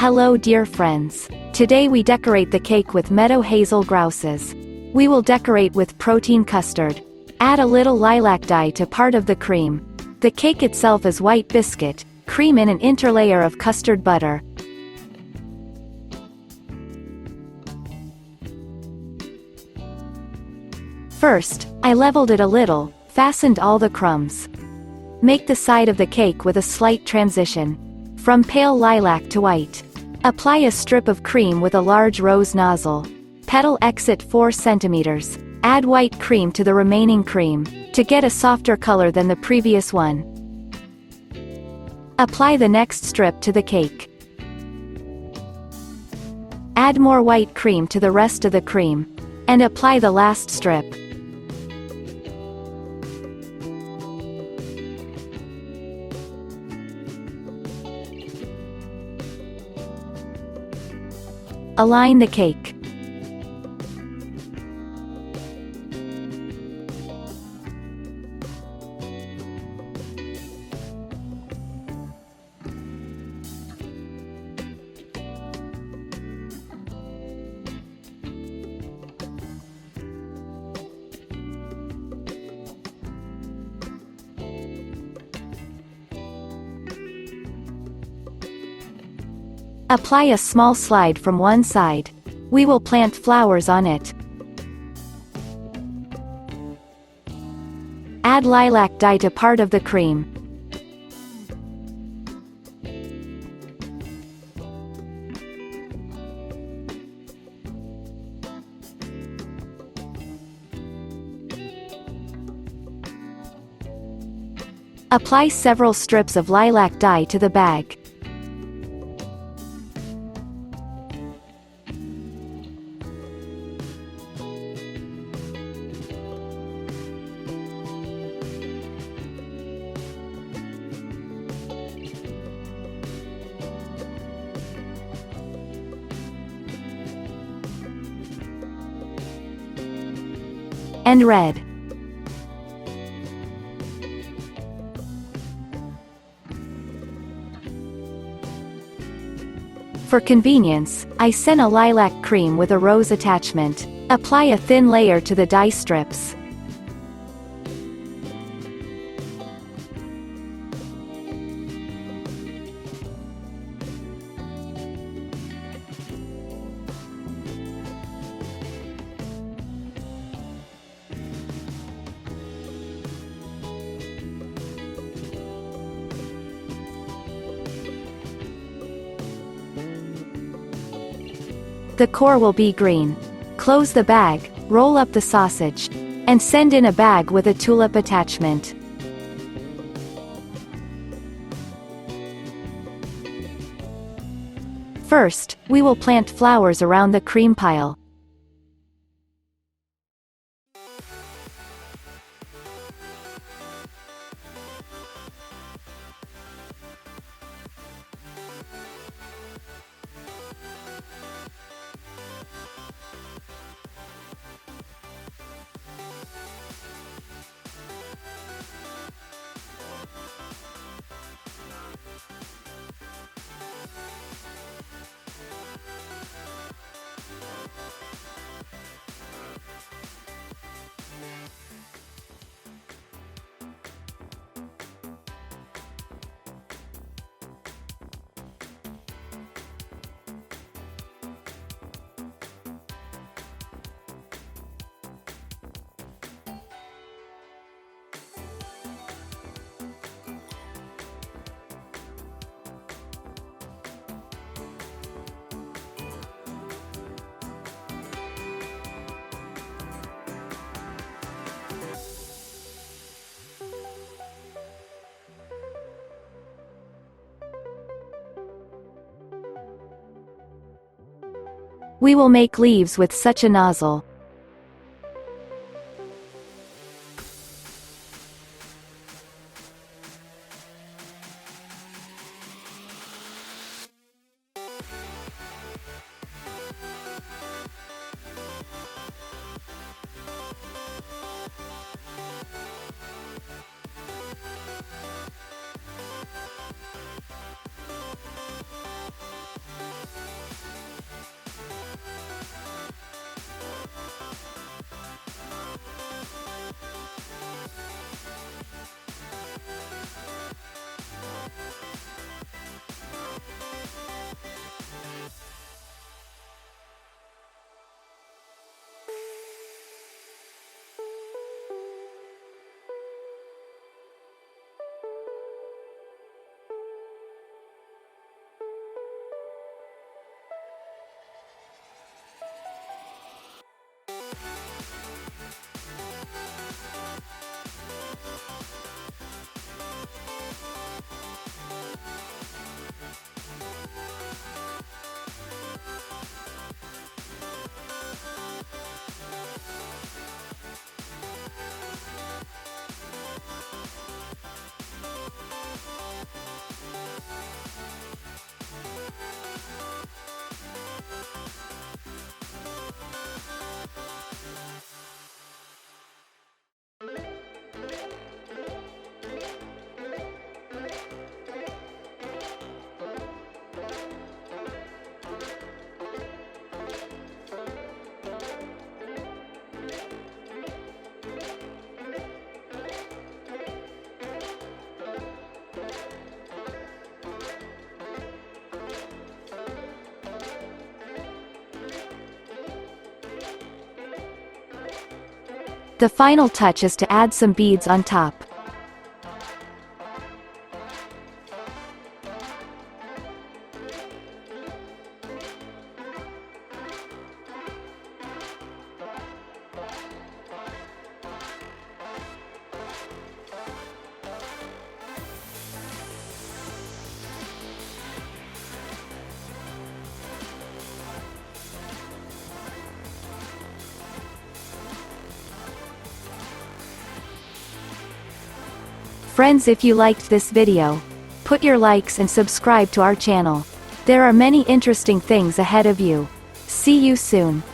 Hello dear friends. Today we decorate the cake with meadow hazel grouses. We will decorate with protein custard. Add a little lilac dye to part of the cream. The cake itself is white biscuit, cream in an interlayer of custard butter. First, I leveled it a little, fastened all the crumbs. Make the side of the cake with a slight transition. From pale lilac to white. Apply a strip of cream with a large rose nozzle. Petal exit 4 cm. Add white cream to the remaining cream, to get a softer color than the previous one. Apply the next strip to the cake. Add more white cream to the rest of the cream. And apply the last strip. Align the cake. Apply a small slide from one side. We will plant flowers on it. Add lilac dye to part of the cream. Apply several strips of lilac dye to the bag. And red. For convenience, I sent a lilac cream with a rose attachment. Apply a thin layer to the dye strips. The core will be green. Close the bag, roll up the sausage, and send in a bag with a tulip attachment. First, we will plant flowers around the cream pile. We will make leaves with such a nozzle. The final touch is to add some beads on top. Friends, if you liked this video, put your likes and subscribe to our channel. There are many interesting things ahead of you. See you soon.